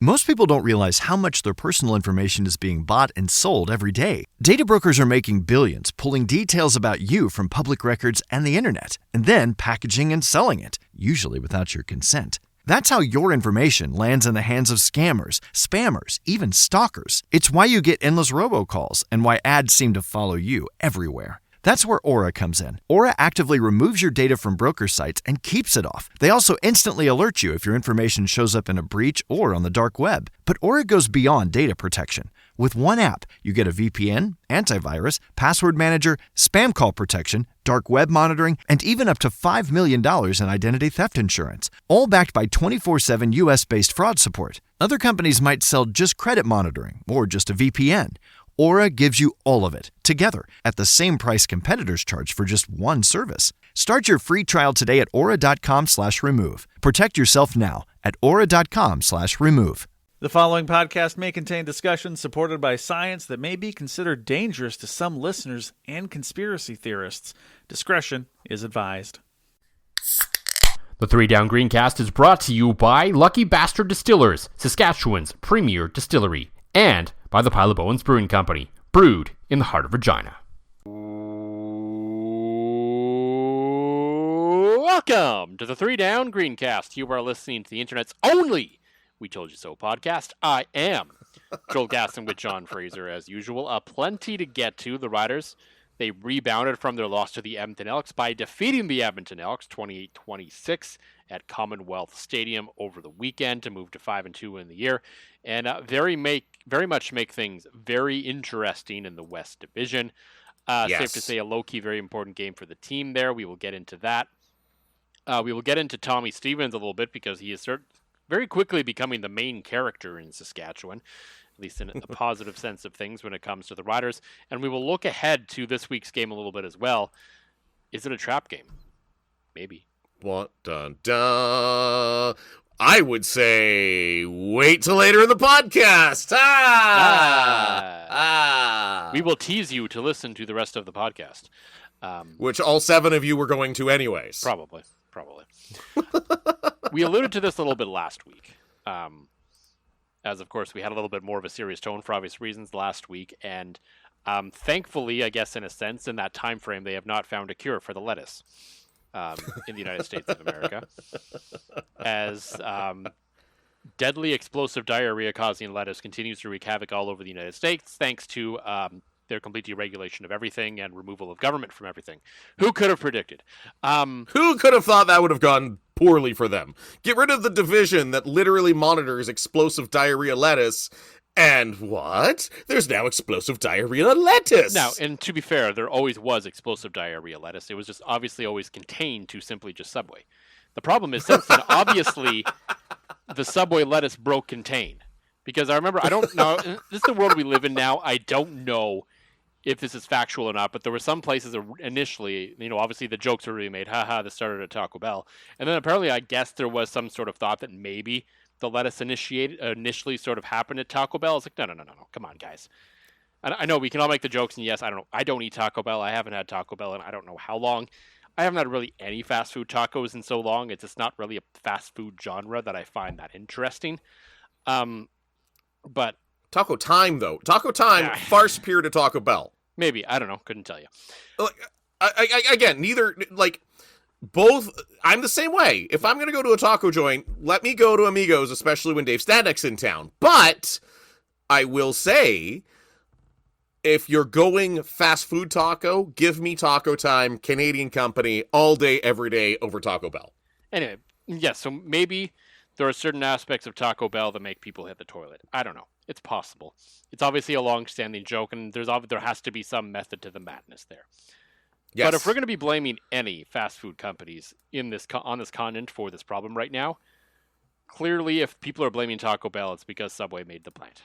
Most people don't realize how much their personal information is being bought and sold every day. Data brokers are making billions, pulling details about you from public records and the internet, and then packaging and selling it, usually without your consent. That's how your information lands in the hands of scammers, spammers, even stalkers. It's why you get endless robocalls and why ads seem to follow you everywhere. That's where Aura comes in. Aura actively removes your data from broker sites and keeps it off. They also instantly alert you if your information shows up in a breach or on the dark web. But Aura goes beyond data protection. With one app, you get a VPN, antivirus, password manager, spam call protection, dark web monitoring, and even up to $5 million in identity theft insurance. All backed by 24/7 US-based fraud support. Other companies might sell just credit monitoring or just a VPN. Aura gives you all of it, together, at the same price competitors charge for just one service. Start your free trial today at aura.com/remove. Protect yourself now at aura.com/remove. The following podcast may contain discussions supported by science that may be considered dangerous to some listeners and conspiracy theorists. Discretion is advised. The Three Down Greencast is brought to you by Lucky Bastard Distillers, Saskatchewan's premier distillery, and by the Pile of Bones Brewing Company, brewed in the heart of Regina. Welcome to the Three Down Greencast. You are listening to the internet's only We Told You So podcast. I am Joel Gasson with John Fraser, as usual. Plenty to get to. The Riders, they rebounded from their loss to the Edmonton Elks by defeating the Edmonton Elks 28-26 at Commonwealth Stadium over the weekend to move to 5-2 in the year, and very much make things very interesting in the West Division. Yes. Safe to say a low-key, very important game for the team there. We will get into that. We will get into Tommy Stevens a little bit because he is very quickly becoming the main character in Saskatchewan, at least in a positive sense of things when it comes to the Riders. And we will look ahead to this week's game a little bit as well. Is it a trap game? Maybe. What? Dun, dun. I would say wait till later in the podcast. We will tease you to listen to the rest of the podcast. Which all 7 of you were going to anyways. Probably. We alluded to this a little bit last week. As, of course, we had a little bit more of a serious tone for obvious reasons last week. And thankfully, I guess in a sense, in that time frame, they have not found a cure for the lettuce. In the United States of America, as deadly explosive diarrhea causing lettuce continues to wreak havoc all over the United States, thanks to their complete deregulation of everything and removal of government from everything. Who could have predicted? Who could have thought that would have gone poorly for them? Get rid of the division that literally monitors explosive diarrhea lettuce. And what? There's now explosive diarrhea lettuce. Now, and to be fair, there always was explosive diarrhea lettuce. It was just obviously always contained to simply just Subway. The problem is since then, obviously, the Subway lettuce broke contain. Because I remember, I don't know, this is the world we live in now. I don't know if this is factual or not, but there were some places initially, obviously the jokes were really made, haha, this started at Taco Bell. And then apparently, I guess there was some sort of thought that maybe the lettuce initially sort of happened at Taco Bell. It's like, no, come on, guys. I know we can all make the jokes, and yes, I don't eat Taco Bell. I haven't had Taco Bell in I don't know how long. I haven't had really any fast food tacos in so long. It's just not really a fast food genre that I find that interesting. But Taco Time, though. Taco Time, far superior to Taco Bell. Maybe. I don't know. Couldn't tell you. Again, neither, both, I'm the same way. If I'm going to go to a taco joint, let me go to Amigos, especially when Dave Stadek's in town. But I will say, if you're going fast food taco, give me Taco Time, Canadian company, all day, every day over Taco Bell. Anyway, yes, so maybe there are certain aspects of Taco Bell that make people hit the toilet. I don't know. It's possible. It's obviously a long-standing joke, and there has to be some method to the madness there. Yes. But if we're going to be blaming any fast food companies on this continent for this problem right now, clearly if people are blaming Taco Bell, it's because Subway made the plant.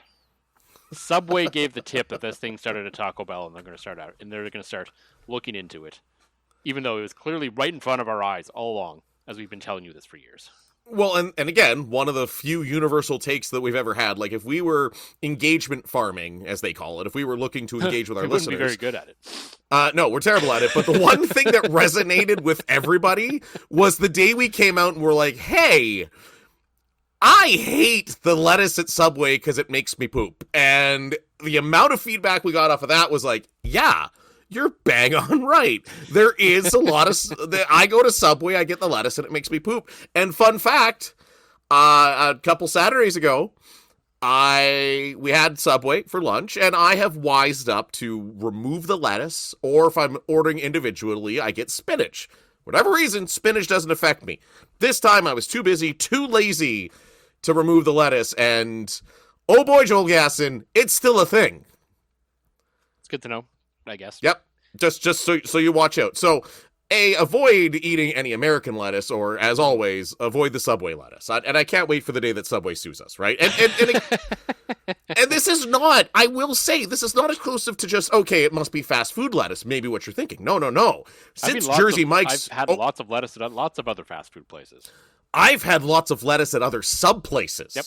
Subway gave the tip that this thing started at Taco Bell, and they're going to start looking into it, even though it was clearly right in front of our eyes all along, as we've been telling you this for years. Well, and again, one of the few universal takes that we've ever had, like if we were engagement farming, as they call it, if we were looking to engage with our listeners. We wouldn't be very good at it. No, we're terrible at it. But the one thing that resonated with everybody was the day we came out and were like, hey, I hate the lettuce at Subway because it makes me poop. And the amount of feedback we got off of that was like, yeah, you're bang on right. There is a lot of... I go to Subway, I get the lettuce, and it makes me poop. And fun fact, a couple Saturdays ago, we had Subway for lunch, and I have wised up to remove the lettuce, or if I'm ordering individually, I get spinach. Whatever reason, spinach doesn't affect me. This time I was too busy, too lazy to remove the lettuce, and oh boy, Joel Gasson, it's still a thing. It's good to know, I guess. Yep. Just so you watch out. So, avoid eating any American lettuce, or as always, avoid the Subway lettuce. And I can't wait for the day that Subway sues us, right? And this is not, I will say, this is not exclusive to just, okay, it must be fast food lettuce, maybe what you're thinking. No. Since Jersey Mike's... I've had lots of lettuce at lots of other fast food places. I've had lots of lettuce at other sub places. Yep.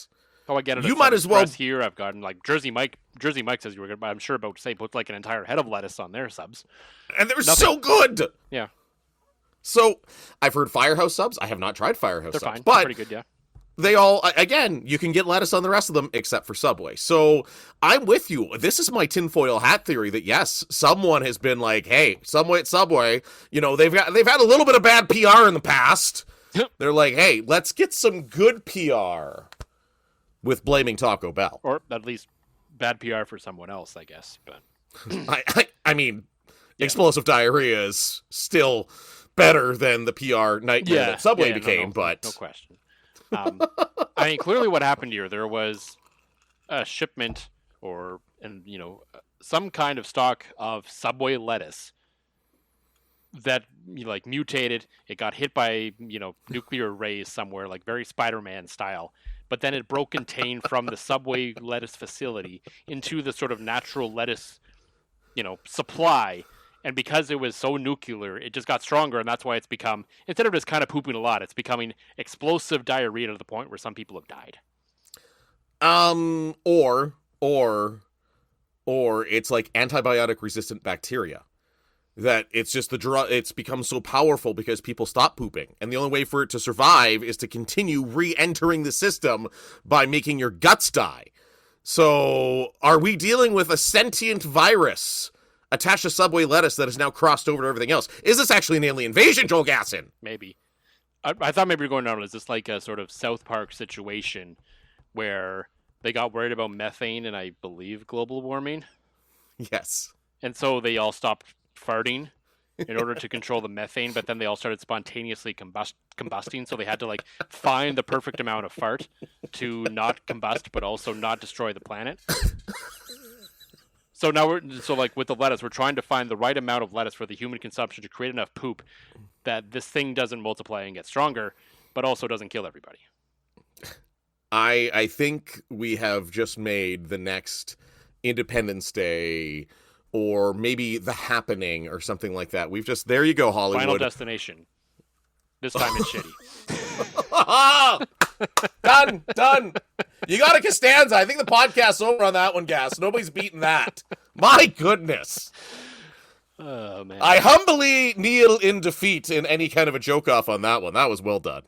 Oh, I get it. You might as well... Here, I've gotten, like, Jersey Mike says you were good, but I'm sure about to say put, like, an entire head of lettuce on their subs. And they're so good! Yeah. So, I've heard Firehouse subs. I have not tried Firehouse They're subs. fine. But They're pretty good, yeah. they all, again, you can get lettuce on the rest of them except for Subway. So, I'm with you. This is my tinfoil hat theory that, yes, someone has been like, hey, Subway, you know, they've had a little bit of bad PR in the past. They're like, hey, let's get some good PR with blaming Taco Bell. Or at least bad PR for someone else, I guess. But I mean, explosive diarrhea is still better than the PR nightmare that Subway became, but... No question. I mean, clearly what happened here, there was a shipment some kind of stock of Subway lettuce that mutated. It got hit by nuclear rays somewhere, like very Spider-Man style, but then it broke contain from the Subway lettuce facility into the sort of natural lettuce supply, and because it was so nuclear, it just got stronger, and that's why it's become, instead of just kind of pooping a lot, it's becoming explosive diarrhea to the point where some people have died. Or it's like antibiotic resistant bacteria. That it's just it's become so powerful because people stop pooping. And the only way for it to survive is to continue re-entering the system by making your guts die. So, are we dealing with a sentient virus attached to Subway lettuce that has now crossed over to everything else? Is this actually an alien invasion, Joel Gasson? Maybe. I thought maybe we were going down, is this like a sort of South Park situation where they got worried about methane and I believe global warming? Yes. And so they all stopped farting in order to control the methane, but then they all started spontaneously combusting, so they had to find the perfect amount of fart to not combust but also not destroy the planet. So now with the lettuce, we're trying to find the right amount of lettuce for the human consumption to create enough poop that this thing doesn't multiply and get stronger, but also doesn't kill everybody. I think we have just made the next Independence Day, or maybe The Happening, or something like that. There you go, Hollywood. Final Destination. This time it's shitty. Done. You got a Costanza. I think the podcast's over on that one, Gas. Nobody's beaten that. My goodness. Oh, man. I humbly kneel in defeat in any kind of a joke off on that one. That was well done.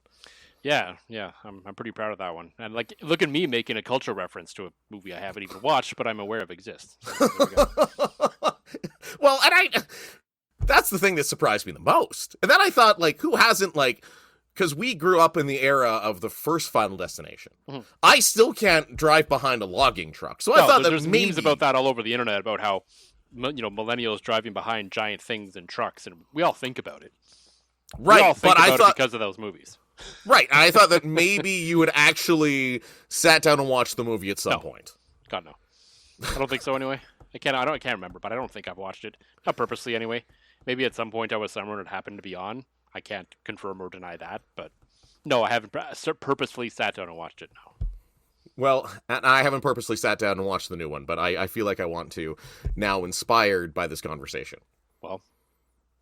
Yeah. I'm pretty proud of that one. And look at me making a cultural reference to a movie I haven't even watched, but I'm aware of exists. So there we go. Well, and that's the thing that surprised me the most. And then I thought, who hasn't, because we grew up in the era of the first Final Destination. Mm-hmm. I still can't drive behind a logging truck. So I thought that there's maybe... memes about that all over the internet about how, millennials driving behind giant things and trucks, and we all think about it. Right, we all think but about I thought... it because of those movies. Right, and I thought that maybe you had actually sat down and watched the movie at some point. God, no. I don't think so anyway. I can't remember, but I don't think I've watched it. Not purposely anyway. Maybe at some point I was somewhere and it happened to be on. I can't confirm or deny that, but no, I haven't purposefully sat down and watched it, no. Well, and I haven't purposely sat down and watched the new one, but I feel like I want to now, inspired by this conversation. Well,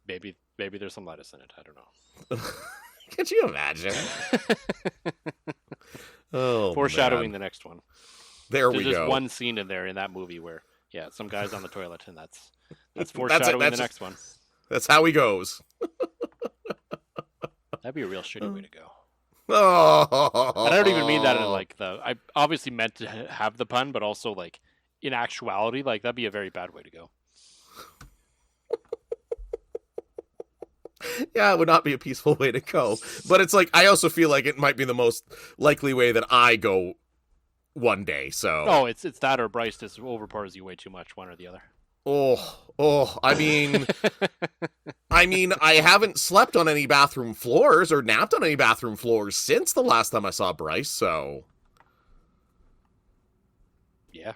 maybe there's some lettuce in it. I don't know. Could you imagine? Oh, foreshadowing man. the next one. There's we go. There's one scene in there in that movie where, some guy's on the toilet, and that's foreshadowing the next one. That's how he goes. That'd be a real shitty way to go. Oh. And I don't even mean that in like I obviously meant to have the pun, but also like in actuality, like that'd be a very bad way to go. Yeah, it would not be a peaceful way to go. But it's like, I also feel like it might be the most likely way that I go one day, so. Oh, it's that or Bryce just overpowers you way too much, one or the other. I mean, I haven't slept on any bathroom floors or napped on any bathroom floors since the last time I saw Bryce, so. Yeah.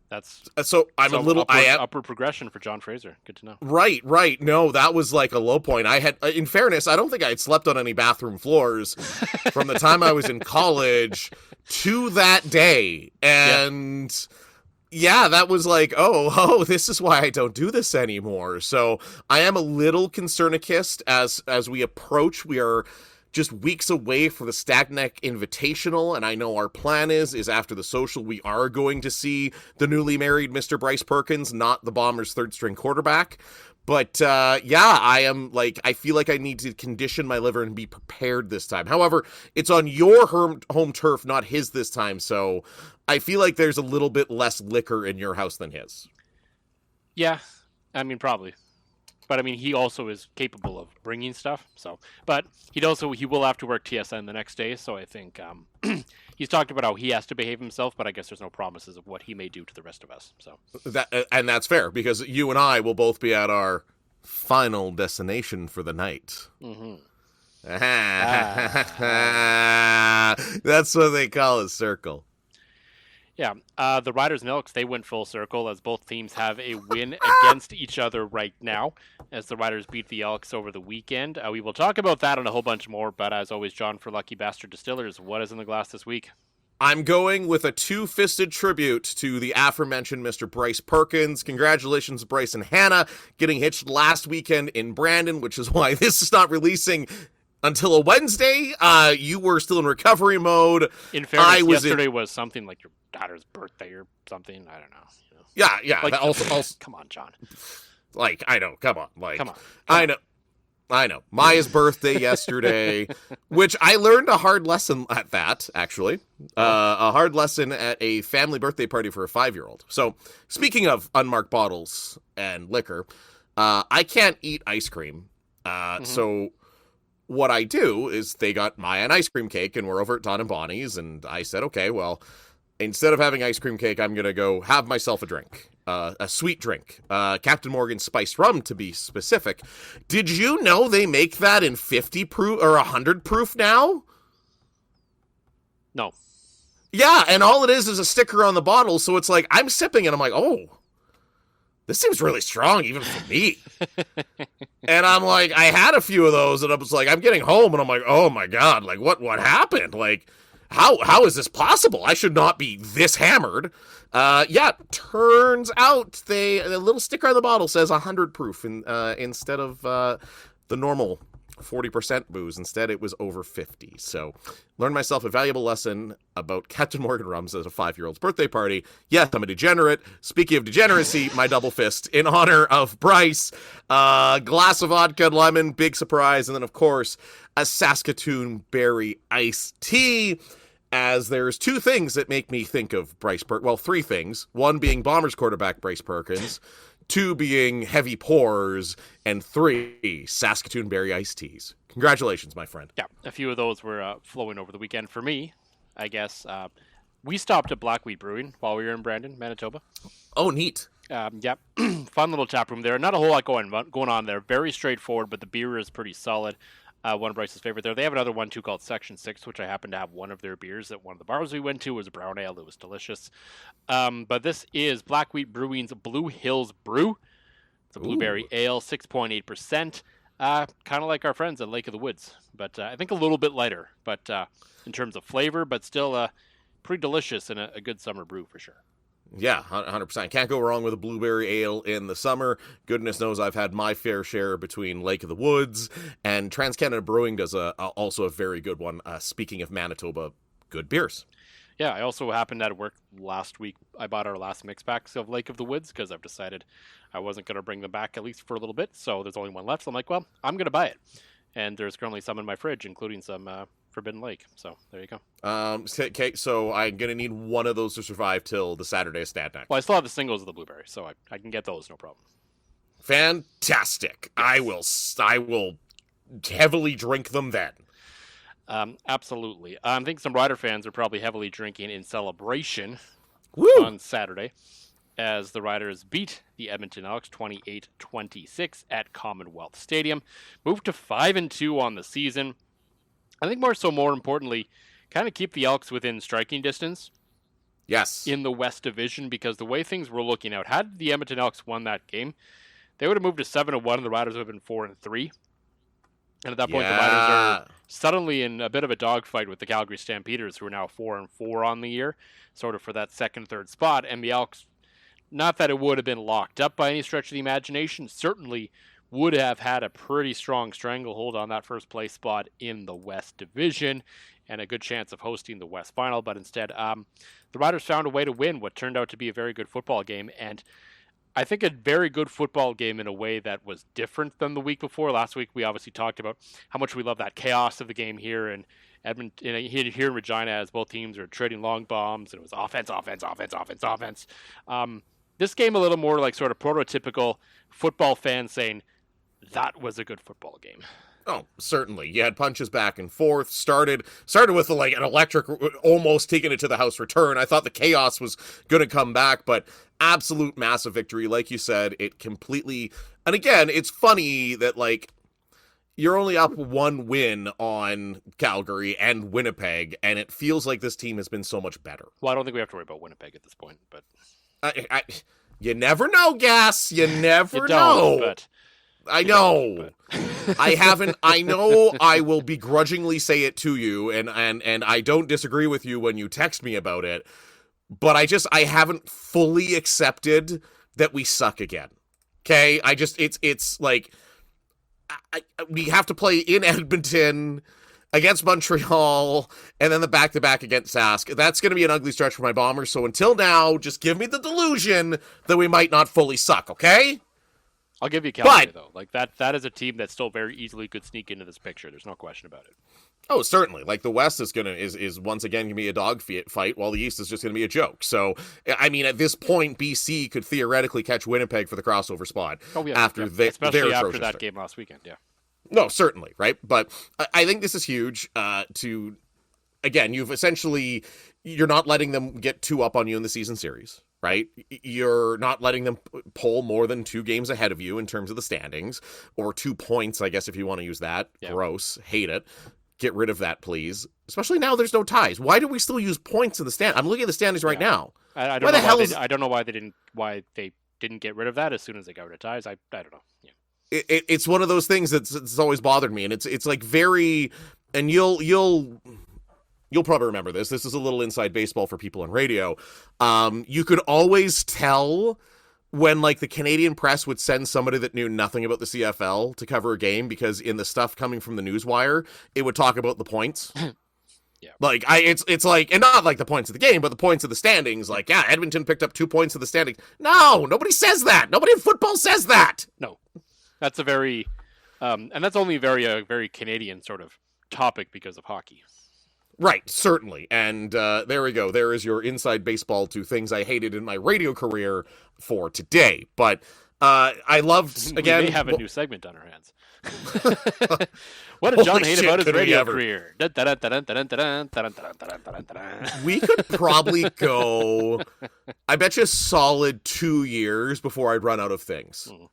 That's so I'm a little upward progression for John Fraser. Good to know. Right. No, that was like a low point. I had, in fairness, I don't think I had slept on any bathroom floors from the time I was in college to that day. And yeah, that was like, oh, this is why I don't do this anymore. So I am a little concernicist as we approach. We are just weeks away from the Stagneck Invitational, and I know our plan is after the social, we are going to see the newly married Mr. Bryce Perkins, not the Bombers' third-string quarterback. But, yeah, I feel like I need to condition my liver and be prepared this time. However, it's on your home turf, not his this time, so I feel like there's a little bit less liquor in your house than his. Yeah, I mean, probably. But, I mean, he also is capable of bringing stuff, so. But he will have to work TSN the next day, so I think he's talked about how he has to behave himself, but I guess there's no promises of what he may do to the rest of us, so. And that's fair, because you and I will both be at our final destination for the night. Mm-hmm. That's what they call a circle. Yeah, the Riders and Elks, they went full circle as both teams have a win against each other right now as the Riders beat the Elks over the weekend. We will talk about that and a whole bunch more, but as always, John, for Lucky Bastard Distillers, what is in the glass this week? I'm going with a two-fisted tribute to the aforementioned Mr. Bryce Perkins. Congratulations, Bryce and Hannah, getting hitched last weekend in Brandon, which is why this is not releasing until a Wednesday. You were still in recovery mode. In fairness, yesterday was something like your daughter's birthday or something. I don't know. You know. Yeah. Like, also, come on, John. Like, I know. Come on. Like, come on. I know. Maya's birthday yesterday, which I learned a hard lesson at that, actually. A hard lesson at a family birthday party for a 5-year-old. So, speaking of unmarked bottles and liquor, I can't eat ice cream. So what I do is they got Maya an ice cream cake, and we're over at Don and Bonnie's, and I said, okay, well, instead of having ice cream cake, I'm going to go have myself a drink. A sweet drink. Captain Morgan's spiced rum, to be specific. Did you know they make that in 50 proof or 100 proof now? No. Yeah, and all it is a sticker on the bottle, so it's like, I'm sipping and I'm like, oh, this seems really strong even for me. And I'm like, I had a few of those, and I was like, I'm getting home, and I'm like, oh my God, like, what happened? Like, how is this possible? I should not be this hammered. Turns out the little sticker on the bottle says 100 proof instead of the normal 40% booze. Instead, it was over 50. So, learned myself a valuable lesson about Captain Morgan rums at a 5-year-old's birthday party. Yes, I'm a degenerate. Speaking of degeneracy, my double fist in honor of Bryce. Glass of vodka and lemon, big surprise. And then, of course, a Saskatoon berry iced tea. As there's two things that make me think of Bryce Perkins. Well, three things. One being Bombers quarterback Bryce Perkins. 2 being heavy pours. And 3, Saskatoon berry iced teas. Congratulations, my friend. Yeah, a few of those were flowing over the weekend. For me, I guess, we stopped at Blackweed Brewing while we were in Brandon, Manitoba. Oh, neat. Yep. Fun little tap room there. Not a whole lot going on there. Very straightforward, but the beer is pretty solid. One of Bryce's favorite there. They have another one, too, called Section 6, which I happen to have one of their beers at one of the bars we went to. It was a brown ale. It was delicious. But this is Blackweed Brewing's Blue Hills Brew. It's a blueberry ale, 6.8%. Kind of like our friends at Lake of the Woods, but I think a little bit lighter. But in terms of flavor, but still pretty delicious and a good summer brew for sure. Yeah, 100%. Can't go wrong with a blueberry ale in the summer. Goodness knows I've had my fair share between Lake of the Woods, and TransCanada Brewing does also a very good one. Speaking of Manitoba, good beers. Yeah, I also happened at work last week. I bought our last mix packs of Lake of the Woods because I've decided I wasn't going to bring them back at least for a little bit. So there's only one left. So I'm like, well, I'm going to buy it. And there's currently some in my fridge, including some Forbidden Lake. So there you go. Okay, so I'm gonna need one of those to survive till the Saturday stat night. Well, I still have the singles of the blueberry, so I can get those, no problem. Fantastic. Yes. I will heavily drink them then. Absolutely. I think some Rider fans are probably heavily drinking in celebration on Saturday as the Riders beat the Edmonton Elks 28-26 at Commonwealth Stadium. Moved to 5-2 on the season. I think more importantly, kind of keep the Elks within striking distance. Yes. In the West Division, because the way things were looking out, had the Edmonton Elks won that game, they would have moved to 7-1 and the Riders would have been 4-3. And at that point, the Riders are suddenly in a bit of a dogfight with the Calgary Stampeders, who are now 4-4 on the year, sort of for that second, third spot. And the Elks, not that it would have been locked up by any stretch of the imagination, certainly would have had a pretty strong stranglehold on that first place spot in the West Division and a good chance of hosting the West Final. But instead, the Riders found a way to win what turned out to be a very good football game. And I think a very good football game in a way that was different than the week before. Last week, we obviously talked about how much we love that chaos of the game here in Edmonton, here in Regina, as both teams are trading long bombs, and it was offense. This game a little more like sort of prototypical football fans saying, that was a good football game. Oh, certainly. You had punches back and forth. Started with like an electric, almost taking it to the house return. I thought the chaos was going to come back, but absolute massive victory. Like you said, it completely. And again, it's funny that like you're only up one win on Calgary and Winnipeg, and it feels like this team has been so much better. Well, I don't think we have to worry about Winnipeg at this point, but you never know, Gas. You never know. But I know. I haven't. I know I will begrudgingly say it to you, and I don't disagree with you when you text me about it, but I haven't fully accepted that we suck again. Okay? It's like we have to play in Edmonton against Montreal, and then the back-to-back against Sask. That's going to be an ugly stretch for my Bombers, so until now, just give me the delusion that we might not fully suck, okay? I'll give you Calgary, though. Like that is a team that still very easily could sneak into this picture. There's no question about it. Oh, certainly. Like the West is once again gonna be a dog fight, while the East is just gonna be a joke. So, I mean, at this point, BC could theoretically catch Winnipeg for the crossover spot. Oh, yeah, especially after that game last weekend. Yeah. No, certainly, right? But I think this is huge. Again, you're not letting them get too up on you in the season series. Right? You're not letting them pull more than 2 games ahead of you in terms of the standings, or 2 points, I guess, if you want to use that. Yeah. Gross. Hate it. Get rid of that, please. Especially now there's no ties. Why do we still use points in the stand? I'm looking at the standings right now. I don't know why they didn't get rid of that as soon as they got rid of ties. I don't know. Yeah. It's one of those things that's always bothered me, and it's like very, and You'll probably remember this. This is a little inside baseball for people on radio. You could always tell when, like, the Canadian press would send somebody that knew nothing about the CFL to cover a game, because in the stuff coming from the newswire, it would talk about the points. Yeah. Like, it's like, and not like the points of the game, but the points of the standings. Like, yeah, Edmonton picked up 2 points of the standings. No, nobody says that. Nobody in football says that. No, that's a very, and that's only a very Canadian sort of topic because of hockey. Right, certainly. And there we go. There is your inside baseball to things I hated in my radio career for today. But I loved, again... We may have a new segment on our hands. What did John hate about his radio career? We could probably go, I bet you, a solid 2 years before I'd run out of things. Mm.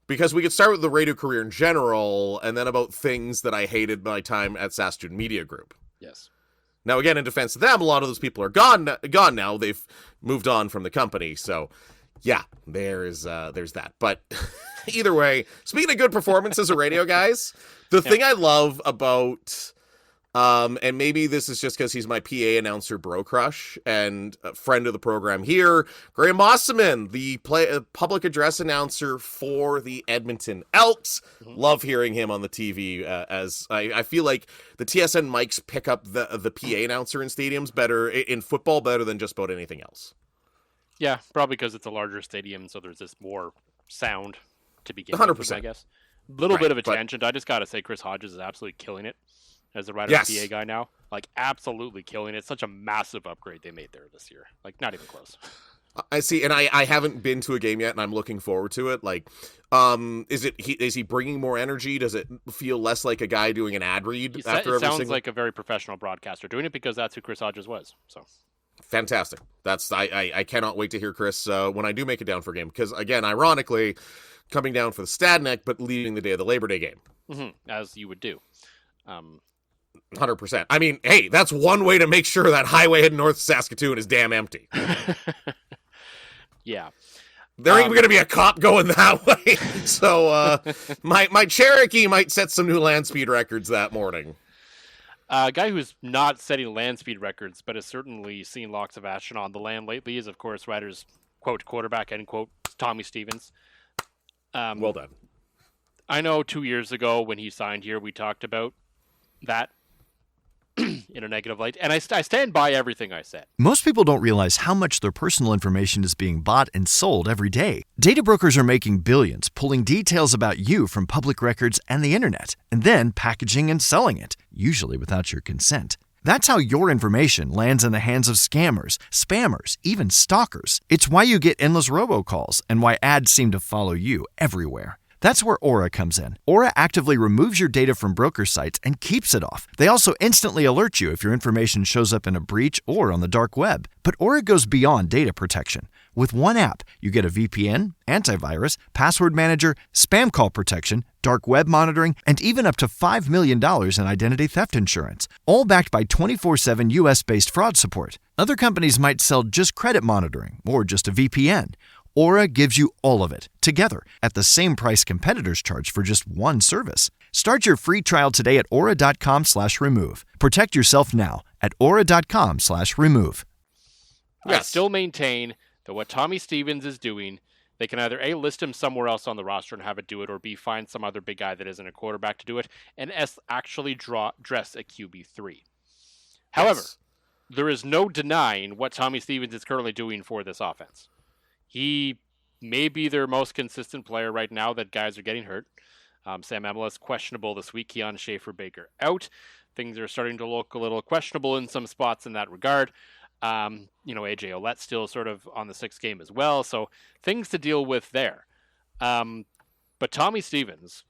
Because we could start with the radio career in general, and then about things that I hated my time at SAS Student Media Group. Yes. Now, again, in defense of them, a lot of those people are gone now. They've moved on from the company. So, yeah, there's that. But either way, speaking of good performances of radio guys, the thing I love about, and maybe this is just because he's my PA announcer bro crush and a friend of the program here, Graham Mosselman, the public address announcer for the Edmonton Elks. Mm-hmm. Love hearing him on the TV, as I feel like the TSN mics pick up the PA announcer in stadiums better, in football, better than just about anything else. Yeah, probably because it's a larger stadium, so there's just more sound to begin 100%. with, I guess. A little bit of a tangent. I just got to say Chris Hodges is absolutely killing it as the Riders Yes. PA guy now. Like, absolutely killing it. Such a massive upgrade they made there this year. Like, not even close. I see, and I haven't been to a game yet, and I'm looking forward to it. Like, is he bringing more energy? Does it feel less like a guy doing an ad read It after every sounds single? like a very professional broadcaster doing it because that's who Chris Hodges was. So Fantastic. That's I cannot wait to hear Chris when I do make it down for a game, because again, ironically, coming down for the Stadneck, but leaving the day of the Labor Day game. as you would do. 100%. I mean, hey, that's one way to make sure that highway heading north to Saskatoon is damn empty. Yeah. There ain't going to be a cop going that way. So my Cherokee might set some new land speed records that morning. A guy who's not setting land speed records, but has certainly seen lots of action on the land lately is, of course, Riders, quote, quarterback, end quote, Tommy Stevens. Well done. I know 2 years ago when he signed here, we talked about that in a negative light, and I stand by everything I said. Most people don't realize how much their personal information is being bought and sold every day. Data brokers are making billions, pulling details about you from public records and the internet, and then packaging and selling it, usually without your consent. That's how your information lands in the hands of scammers, spammers, even stalkers. It's why you get endless robocalls and why ads seem to follow you everywhere. That's where Aura comes in. Aura actively removes your data from broker sites and keeps it off. They also instantly alert you if your information shows up in a breach or on the dark web. But Aura goes beyond data protection. With one app, you get a VPN, antivirus, password manager, spam call protection, dark web monitoring, and even up to $5 million in identity theft insurance. All backed by 24/7 US-based fraud support. Other companies might sell just credit monitoring or just a VPN. Aura gives you all of it, together, at the same price competitors charge for just one service. Start your free trial today at aura.com/remove. Protect yourself now at aura.com/remove. I still maintain that what Tommy Stevens is doing, they can either A, list him somewhere else on the roster and have it do it, or B, find some other big guy that isn't a quarterback to do it, and S, actually dress a QB3. However, there is no denying what Tommy Stevens is currently doing for this offense. He may be their most consistent player right now that guys are getting hurt. Sam Amelis questionable this week. Keon Schaefer-Baker out. Things are starting to look a little questionable in some spots in that regard. AJ Ouellette still sort of on the sixth game as well. So things to deal with there. But Tommy Stevens,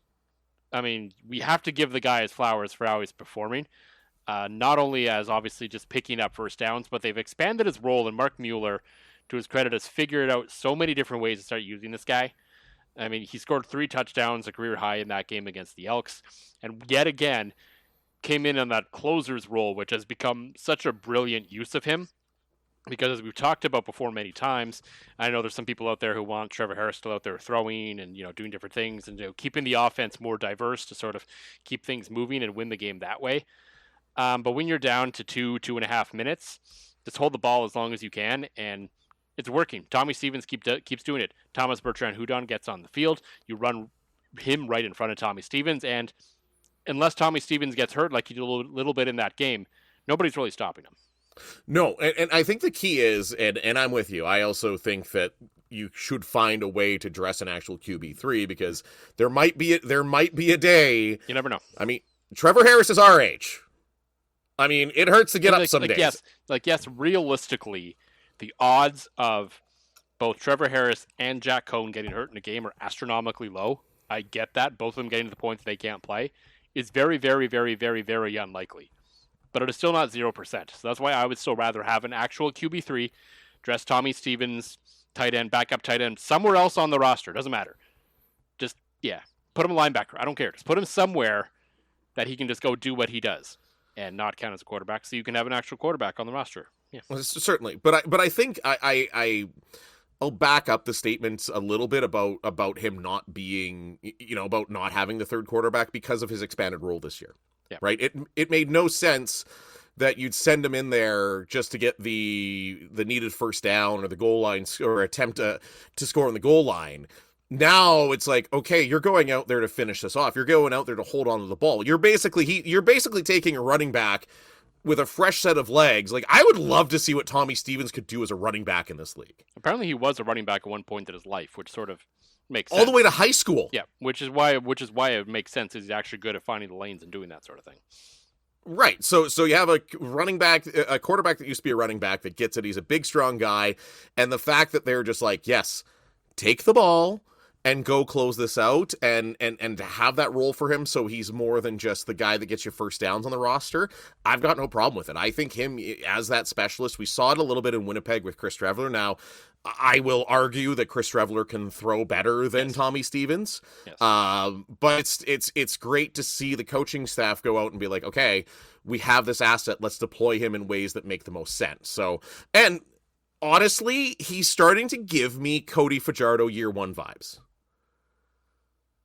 I mean, we have to give the guy his flowers for how he's performing. Not only as obviously just picking up first downs, but they've expanded his role, and Mark Mueller, to his credit, has figured out so many different ways to start using this guy. I mean, he scored 3 touchdowns, a career high in that game against the Elks, and yet again came in on that closer's role, which has become such a brilliant use of him. Because as we've talked about before many times, I know there's some people out there who want Trevor Harris still out there throwing and doing different things and keeping the offense more diverse to sort of keep things moving and win the game that way. But when you're down to 2.5 minutes, just hold the ball as long as you can, and it's working. Tommy Stevens keeps doing it. Thomas Bertrand-Hudon gets on the field. You run him right in front of Tommy Stevens, and unless Tommy Stevens gets hurt like he did a little bit in that game, nobody's really stopping him. No, and I think the key is, and I'm with you, I also think that you should find a way to dress an actual QB3, because there might be a day. You never know. I mean, Trevor Harris is our age. I mean, it hurts to get up some days. Yes, realistically, the odds of both Trevor Harris and Jack Cohn getting hurt in a game are astronomically low. I get that. Both of them getting to the point that they can't play is very, very, very, very, very unlikely. But it is still not 0%. So that's why I would still rather have an actual QB3, dress Tommy Stevens, tight end, backup tight end, somewhere else on the roster. Doesn't matter. Just, put him a linebacker. I don't care. Just put him somewhere that he can just go do what he does and not count as a quarterback, so you can have an actual quarterback on the roster. Yeah, well, certainly. But I think I'll back up the statements a little bit about him not being, about not having the third quarterback because of his expanded role this year. Yeah. Right. It made no sense that you'd send him in there just to get the needed first down or the goal line or attempt to score on the goal line. Now it's like, okay, you're going out there to finish this off. You're going out there to hold on to the ball. You're basically taking a running back with a fresh set of legs. Like, I would love to see what Tommy Stevens could do as a running back in this league. Apparently he was a running back at one point in his life, which sort of makes sense. All the way to high school. Yeah, which is why it makes sense. He's actually good at finding the lanes and doing that sort of thing. Right. So you have a running back, a quarterback that used to be a running back that gets it. He's a big, strong guy. And the fact that they're just like, yes, take the ball and go close this out and to have that role for him so he's more than just the guy that gets you first downs on the roster, I've got no problem with it. I think him as that specialist, we saw it a little bit in Winnipeg with Chris Trevler. Now, I will argue that Chris Trevler can throw better than Tommy Stevens. Yes. But it's great to see the coaching staff go out and be like, okay, we have this asset. Let's deploy him in ways that make the most sense. So, and honestly, he's starting to give me Cody Fajardo year one vibes.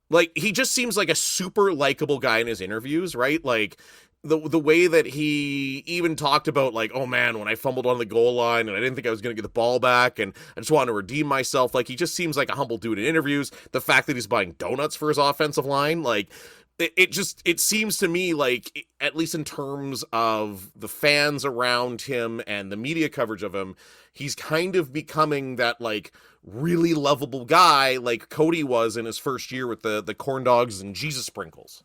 Like, he just seems like a super likable guy in his interviews, right? Like, the way that he even talked about, like, oh man, when I fumbled on the goal line and I didn't think I was going to get the ball back and I just wanted to redeem myself. Like, he just seems like a humble dude in interviews. The fact that he's buying donuts for his offensive line, like, it seems to me like, at least in terms of the fans around him and the media coverage of him, he's kind of becoming that, like, really lovable guy like Cody was in his first year with the corn dogs and Jesus sprinkles.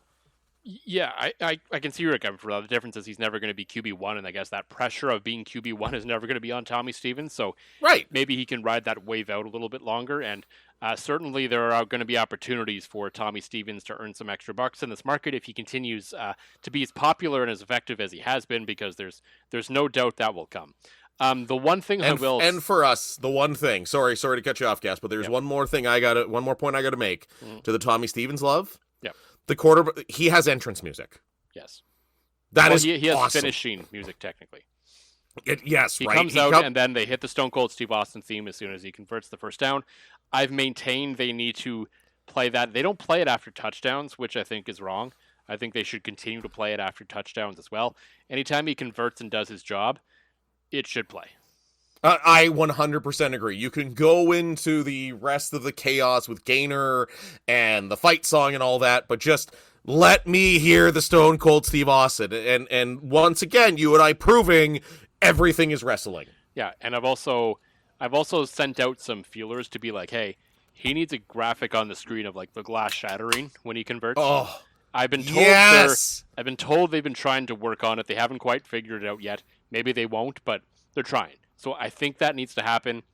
Yeah, I can see where you're coming from. The difference is he's never going to be QB1, and I guess that pressure of being QB1 is never going to be on Tommy Stevens. So right, maybe he can ride that wave out a little bit longer. And certainly there are going to be opportunities for Tommy Stevens to earn some extra bucks in this market if he continues to be as popular and as effective as he has been, because there's no doubt that will come. The one thing and for us, the one thing, sorry to cut you off, Gas, but there's one more point I gotta make to the Tommy Stevens love. Yep. The quarterback, he has entrance music. Yes. He has awesome. finishing music technically. He comes out and then they hit the Stone Cold Steve Austin theme as soon as he converts the first down. I've maintained they need to play that. They don't play it after touchdowns, which I think is wrong. I think they should continue to play it after touchdowns as well. Anytime he converts and does his job, it should play. I 100% agree. You can go into the rest of the chaos with Gaynor and the fight song and all that, but just let me hear the Stone Cold Steve Austin. And once again, you and I proving everything is wrestling. Yeah, and I've also sent out some feelers to be like, hey, he needs a graphic on the screen of like the glass shattering when he converts. Oh, I've been told yes! I've been told they've been trying to work on it. They haven't quite figured it out yet. Maybe they won't, but they're trying. So I think that needs to happen.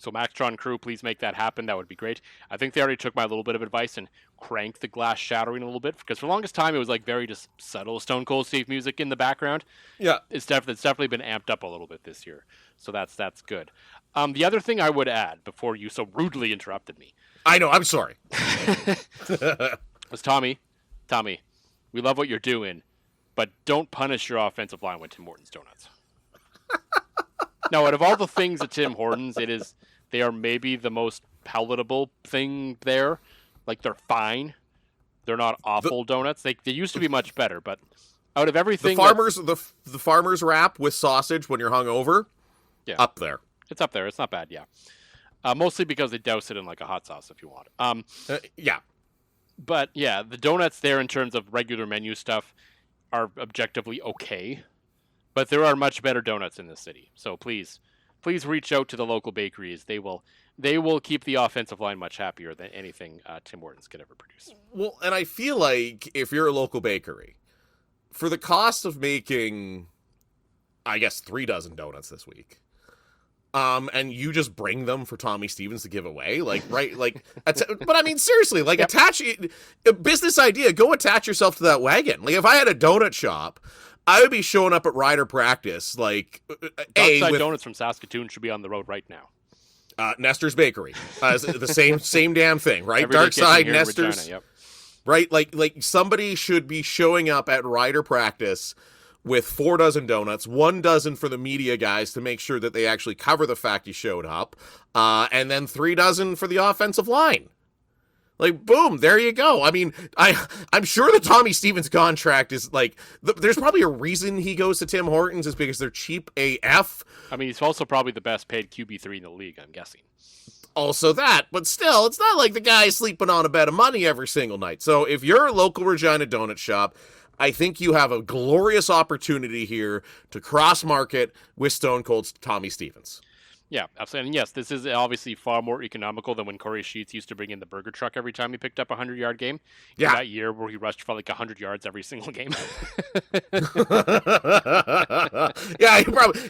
So Maxtron crew, please make that happen. That would be great. I think they already took my little bit of advice and cranked the glass shattering a little bit, because for the longest time it was like very just subtle Stone Cold Steve music in the background. Yeah, it's definitely been amped up a little bit this year. So that's good. The other thing I would add before you so rudely interrupted me. I know. I'm sorry. Was Tommy, we love what you're doing, but don't punish your offensive line with Tim Hortons donuts. Now, out of all the things at Tim Hortons, they are maybe the most palatable thing there. Like, they're fine. They're not awful donuts. They used to be much better, but out of everything, the farmer's wrap with sausage when you're hungover, up there. It's up there. It's not bad, yeah. Mostly because they douse it in like a hot sauce if you want. Yeah. But yeah, the donuts there in terms of regular menu stuff are objectively okay. But there are much better donuts in this city. So please reach out to the local bakeries. They will keep the offensive line much happier than anything Tim Hortons could ever produce. Well, and I feel like if you're a local bakery, for the cost of making, I guess, 3 dozen donuts this week, and you just bring them for Tommy Stevens to give away, like, right, like, but I mean, seriously, like, attach a business idea, go attach yourself to that wagon. Like, if I had a donut shop, I would be showing up at Rider practice, like, donuts from Saskatoon should be on the road right now. Nestor's Bakery, the same damn thing, right? Everyday Darkside, Nestor's, Regina, yep. Right? Like somebody should be showing up at Rider practice with 4 dozen donuts, 1 dozen for the media guys to make sure that they actually cover the fact you showed up, and then 3 dozen for the offensive line. Like, boom, there you go. I mean, I'm sure the Tommy Stevens contract is like, there's probably a reason he goes to Tim Hortons is because they're cheap AF. I mean, he's also probably the best paid QB3 in the league, I'm guessing. Also that, but still, it's not like the guy's sleeping on a bed of money every single night. So if you're a local Regina donut shop, I think you have a glorious opportunity here to cross-market with Stone Cold Tommy Stevens. Yeah, absolutely. And yes, this is obviously far more economical than when Corey Sheets used to bring in the burger truck every time he picked up a 100-yard game. Yeah. In that year where he rushed for like 100 yards every single game. Yeah,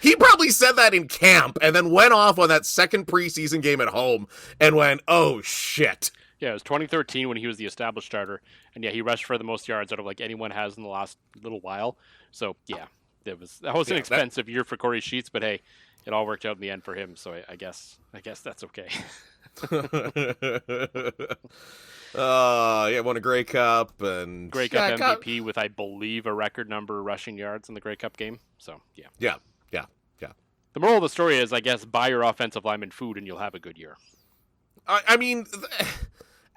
he probably said that in camp and then went off on that second preseason game at home and went, oh, shit. Yeah, it was 2013 when he was the established starter. And yeah, he rushed for the most yards out of like anyone has in the last little while. So yeah, that was an expensive year for Corey Sheets, but hey, it all worked out in the end for him, so I guess that's okay. Yeah, won a Grey Cup and Grey Cup MVP with, I believe, a record number of rushing yards in the Grey Cup game. So yeah. Yeah. The moral of the story is, I guess, buy your offensive lineman food and you'll have a good year. I mean,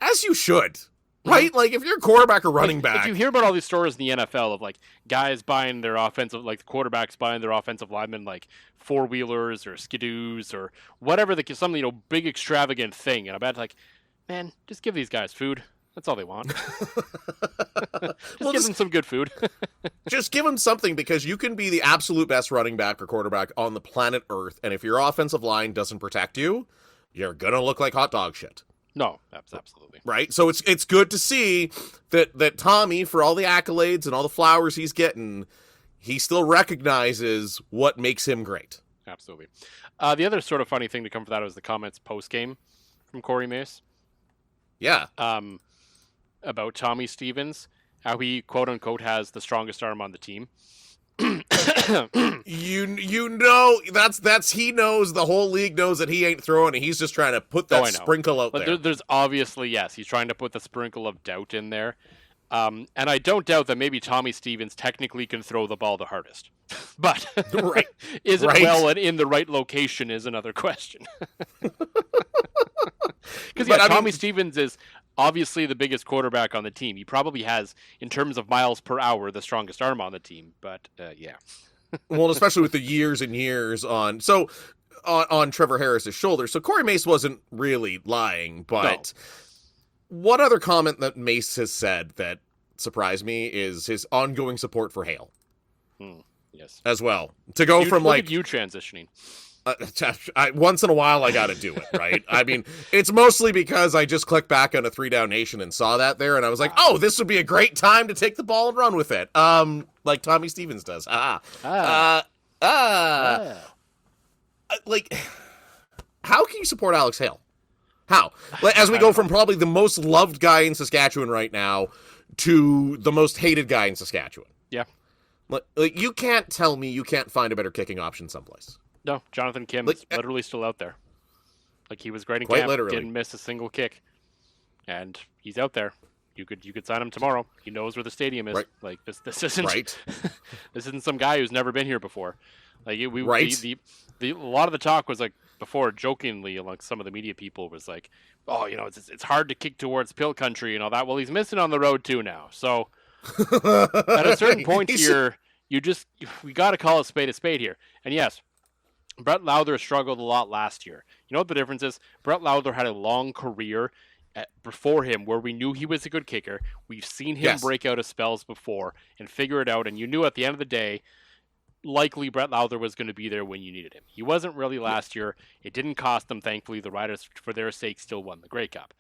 as you should. Right? Like, if you're a quarterback or running back. If you hear about all these stories in the NFL of, like, guys buying their offensive, like, the quarterbacks buying their offensive linemen, like, four-wheelers or skidoos or whatever, some, big extravagant thing. And I bet, like, man, just give these guys food. That's all they want. Give them some good food. Just give them something, because you can be the absolute best running back or quarterback on the planet Earth, and if your offensive line doesn't protect you, you're going to look like hot dog shit. No, absolutely. Right? So it's good to see that Tommy, for all the accolades and all the flowers he's getting, he still recognizes what makes him great. Absolutely. The other sort of funny thing to come from that was the comments post-game from Corey Mace. Yeah. About Tommy Stevens, how he, quote-unquote, has the strongest arm on the team. You know, that's he knows, the whole league knows that he ain't throwing it. He's just trying to put that sprinkle out there. But there's obviously, yes, he's trying to put the sprinkle of doubt in there. And I don't doubt that maybe Tommy Stevens technically can throw the ball the hardest. But right. Is it well and in the right location is another question. Because Tommy Stevens is obviously the biggest quarterback on the team. He probably has, in terms of miles per hour, the strongest arm on the team. But yeah. Well, especially with the years and years on Trevor Harris's shoulder. So Corey Mace wasn't really lying, but what other comment that Mace has said that surprised me is his ongoing support for Hale. Yes. As well. To go from look at you transitioning. Once in a while, I got to do it, right? I mean, it's mostly because I just clicked back on a 3-Down Nation and saw that there, and I was like, oh, this would be a great time to take the ball and run with it. Like Tommy Stevens does. Like, how can you support Alex Hale? How? As we go from probably the most loved guy in Saskatchewan right now to the most hated guy in Saskatchewan. Yeah. Like, you can't tell me you can't find a better kicking option someplace. No, Jonathan Kim is literally still out there. Like, he was great in camp, didn't miss a single kick, and he's out there. You could sign him tomorrow. He knows where the stadium is. Right. Like, this isn't right. This isn't some guy who's never been here before. Like, a lot of the talk was like before, jokingly, among some of the media people, was like, oh, it's hard to kick towards Pill Country and all that. Well, he's missing on the road too now. So at a certain point here, we got to call a spade here. And yes, Brett Lowther struggled a lot last year. You know what the difference is? Brett Lowther had a long career before him where we knew he was a good kicker. We've seen him break out of spells before and figure it out. And you knew at the end of the day, likely Brett Lowther was going to be there when you needed him. He wasn't really last year. It didn't cost them. Thankfully, the Riders, for their sake, still won the Grey Cup.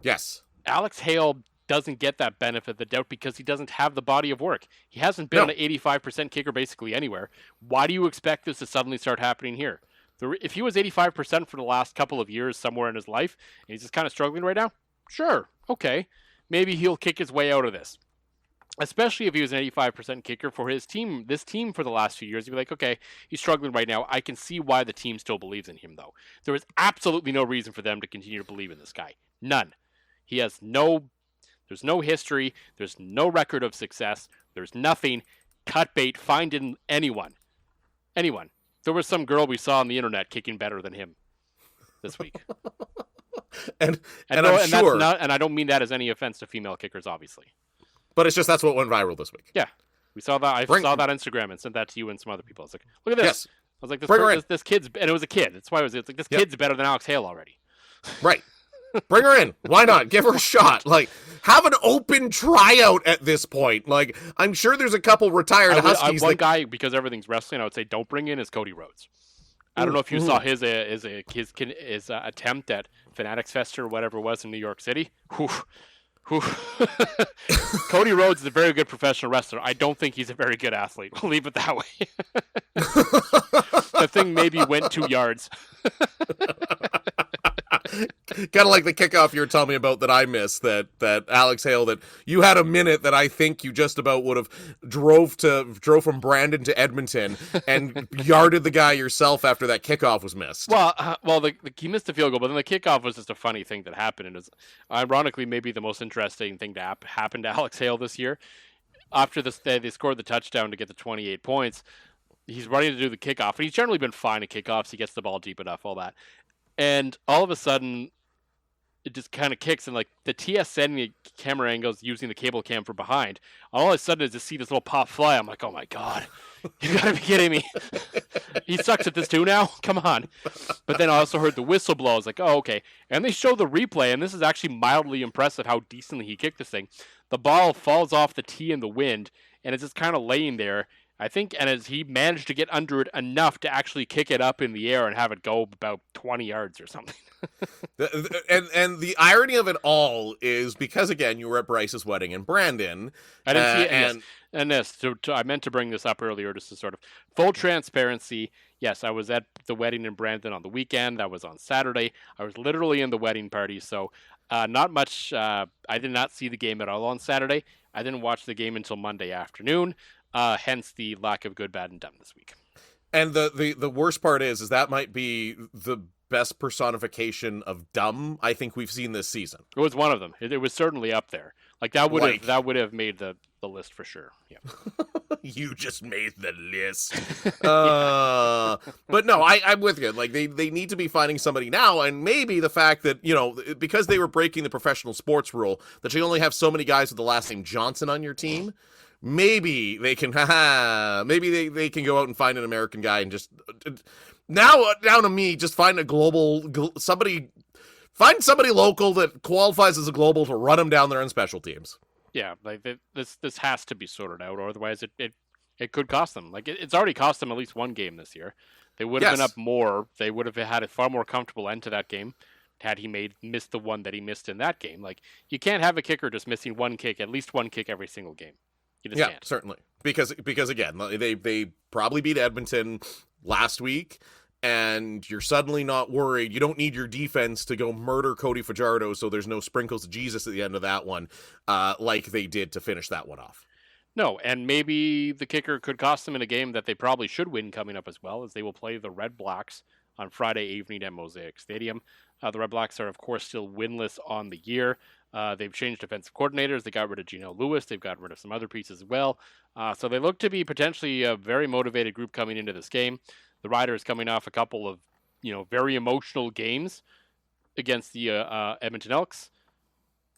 Yes. Alex Hale doesn't get that benefit of the doubt because he doesn't have the body of work. He hasn't been an 85% kicker basically anywhere. Why do you expect this to suddenly start happening here? If he was 85% for the last couple of years somewhere in his life, and he's just kind of struggling right now, sure, okay. Maybe he'll kick his way out of this. Especially if he was an 85% kicker for his team, this team for the last few years, you'd be like, okay, he's struggling right now. I can see why the team still believes in him, though. There is absolutely no reason for them to continue to believe in this guy. None. He has there's no history. There's no record of success. There's nothing. Cut bait. Find anyone. There was some girl we saw on the internet kicking better than him this week. and I'm sure. And I don't mean that as any offense to female kickers, obviously. But it's just that's what went viral this week. Yeah. We saw that. I saw that on Instagram and sent that to you and some other people. I was like, look at this. Yes. I was like, this kid's, and it was a kid. That's why it's like, this kid's better than Alex Hale already. Right. Bring her in. Why not? Give her a shot. Like, have an open tryout at this point. Like, I'm sure there's a couple retired Huskies. One guy, because everything's wrestling, I would say don't bring in is Cody Rhodes. I don't know if you saw his attempt at Fanatics Fest or whatever it was in New York City. Whew. Cody Rhodes is a very good professional wrestler. I don't think he's a very good athlete. We'll leave it that way. The thing maybe went 2 yards. Kind of like the kickoff you were telling me about that I missed, that Alex Hale, that you had a minute that I think you just about would have drove from Brandon to Edmonton and yarded the guy yourself after that kickoff was missed. Well, he missed the field goal, but then the kickoff was just a funny thing that happened. And it was ironically maybe the most interesting thing to happen to Alex Hale this year. After they scored the touchdown to get the 28 points, he's running to do the kickoff, and he's generally been fine at kickoffs. He gets the ball deep enough, all that. And all of a sudden, it just kind of kicks, and like the TS sending the camera angles using the cable cam from behind. All of a sudden, I just see this little pop fly. I'm like, oh my God, you gotta be kidding me. He sucks at this too now? Come on. But then I also heard the whistle blow. I was like, oh, okay. And they show the replay, and this is actually mildly impressive how decently he kicked this thing. The ball falls off the tee in the wind, and it's just kind of laying there. I think, and as he managed to get under it enough to actually kick it up in the air and have it go about 20 yards or something. and the irony of it all is because, again, you were at Bryce's wedding in Brandon. I didn't see it. And, yes. And this, I meant to bring this up earlier just to sort of full transparency. Yes, I was at the wedding in Brandon on the weekend. That was on Saturday. I was literally in the wedding party. So not much. I did not see the game at all on Saturday. I didn't watch the game until Monday afternoon. Hence the lack of good, bad, and dumb this week. And the worst part is that might be the best personification of dumb I think we've seen this season. It was one of them. It was certainly up there. Like that would have made the list for sure. Yeah. You just made the list. But no, I'm with you. Like they need to be finding somebody now, and maybe the fact that, because they were breaking the professional sports rule that you only have so many guys with the last name Johnson on your team. Maybe they can, maybe they can go out and find an American guy and just now down to me, just find find somebody local that qualifies as a global to run them down there on special teams. Yeah, like this has to be sorted out, or otherwise it could cost them. Like it's already cost them at least one game this year. They would have been up more. They would have had a far more comfortable end to that game had he missed the one that he missed in that game. Like you can't have a kicker just missing at least one kick every single game. Yeah, certainly. Because again, they probably beat Edmonton last week, and you're suddenly not worried. You don't need your defense to go murder Cody Fajardo so there's no sprinkles of Jesus at the end of that one, like they did to finish that one off. No, and maybe the kicker could cost them in a game that they probably should win coming up as well, as they will play the Red Blacks on Friday evening at Mosaic Stadium. The Red Blacks are, of course, still winless on the year. They've changed defensive coordinators. They got rid of Geno Lewis. They've gotten rid of some other pieces as well. So they look to be potentially a very motivated group coming into this game. The Riders coming off a couple of, very emotional games against the Edmonton Elks.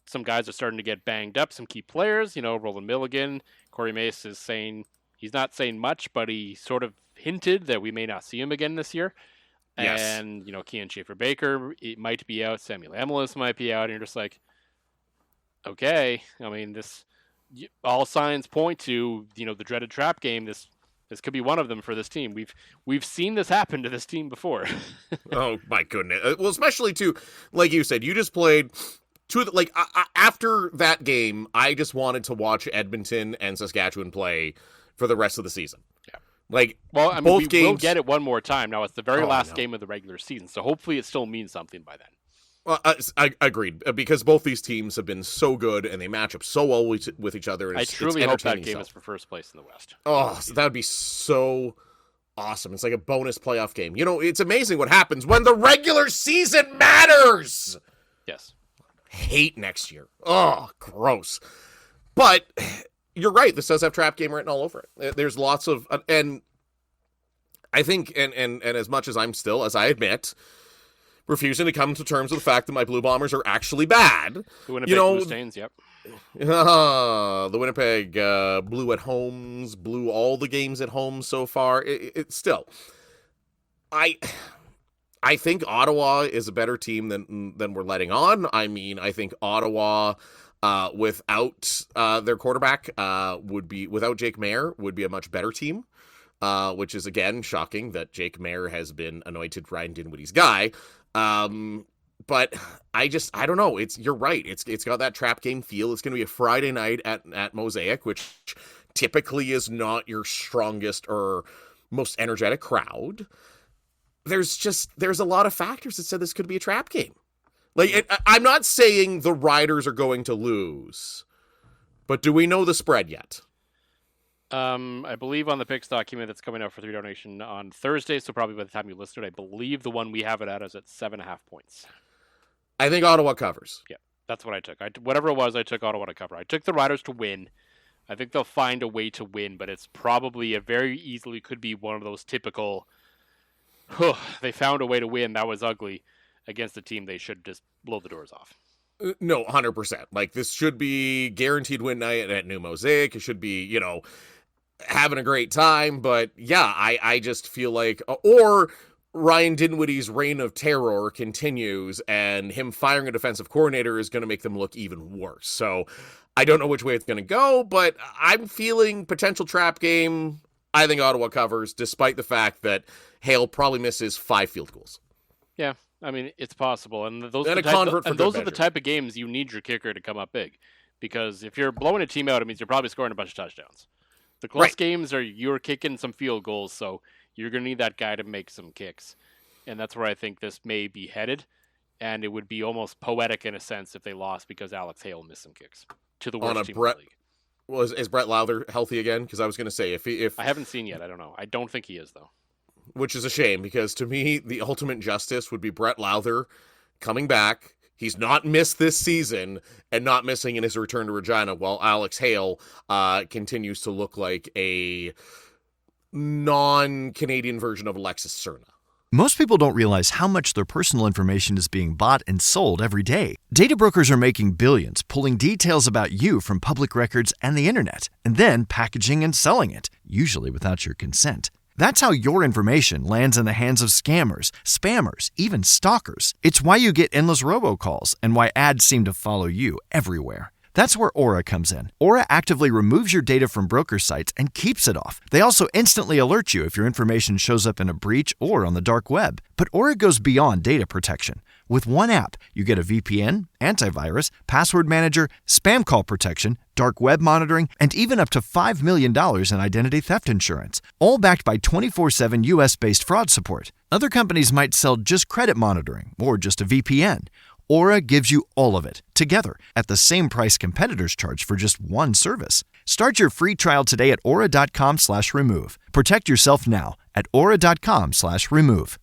Some guys are starting to get banged up. Some key players, Roland Milligan. Corey Mace is saying, he's not saying much, but he sort of hinted that we may not see him again this year. Yes. And, Kean Schaefer-Baker, it might be out. Samuel Amelis might be out. And you're just like, okay, I mean, all signs point to, the dreaded trap game. This could be one of them for this team. We've seen this happen to this team before. Oh my goodness. Well, especially too, like you said, you just played after that game, I just wanted to watch Edmonton and Saskatchewan play for the rest of the season. Yeah. Both games, we'll get it one more time. Now it's the very last game of the regular season, so hopefully it still means something by then. Well, I agreed, because both these teams have been so good and they match up so well with each other. And I truly hope that game is for first place in the West. Oh, so that would be so awesome. It's like a bonus playoff game. It's amazing what happens when the regular season matters. Yes. Hate next year. Oh, gross. But you're right. This does have trap game written all over it. There's lots of, and I think, and as much as I'm still, as I admit, refusing to come to terms with the fact that my Blue Bombers are actually bad. The Winnipeg Blue Stains, yep. The Winnipeg blew at homes, blew all the games at home so far. It's still, I think Ottawa is a better team than we're letting on. I mean, I think Ottawa, without their quarterback, without Jake Mayer, would be a much better team. which is, again, shocking that Jake Mayer has been anointed Ryan Dinwiddie's guy. But I don't know. You're right. It's got that trap game feel. It's going to be a Friday night at Mosaic, which typically is not your strongest or most energetic crowd. There's a lot of factors that said this could be a trap game. Like, I'm not saying the Riders are going to lose, but do we know the spread yet? I believe on the picks document that's coming out for 3 donation on Thursday, so probably by the time you listen to it, I believe the one we have it at is at 7.5 points. I think Ottawa covers. Yeah, that's what I took. Whatever it was, I took Ottawa to cover. I took the Riders to win. I think they'll find a way to win, but it's probably very easily could be one of those typical, they found a way to win, that was ugly, against a team they should just blow the doors off. No, 100%. Like, this should be guaranteed win night at New Mosaic. It should be, having a great time. But yeah, I just feel like, or Ryan Dinwiddie's reign of terror continues and him firing a defensive coordinator is going to make them look even worse. So I don't know which way it's going to go, but I'm feeling potential trap game. I think Ottawa covers, despite the fact that Hale probably misses 5 field goals. Yeah, I mean, it's possible. And those, and those are the type of games you need your kicker to come up big. Because if you're blowing a team out, it means you're probably scoring a bunch of touchdowns. The close games are you're kicking some field goals, so you're going to need that guy to make some kicks. And that's where I think this may be headed. And it would be almost poetic in a sense if they lost because Alex Hale missed some kicks to the worst team in the league. Is Brett Lowther healthy again? Because I was going to say, if I haven't seen yet, I don't know. I don't think he is, though. Which is a shame, because to me, the ultimate justice would be Brett Lowther coming back. He's not missed this season and not missing in his return to Regina, while Alex Hale continues to look like a non-Canadian version of Alexis Cerna. Most people don't realize how much their personal information is being bought and sold every day. Data brokers are making billions, pulling details about you from public records and the internet, and then packaging and selling it, usually without your consent. That's how your information lands in the hands of scammers, spammers, even stalkers. It's why you get endless robocalls and why ads seem to follow you everywhere. That's where Aura comes in. Aura actively removes your data from broker sites and keeps it off. They also instantly alert you if your information shows up in a breach or on the dark web. But Aura goes beyond data protection. With one app, you get a VPN, antivirus, password manager, spam call protection, dark web monitoring, and even up to $5 million in identity theft insurance, all backed by 24/7 US-based fraud support. Other companies might sell just credit monitoring or just a VPN. Aura gives you all of it, together, at the same price competitors charge for just one service. Start your free trial today at aura.com/remove. Protect yourself now at aura.com/remove.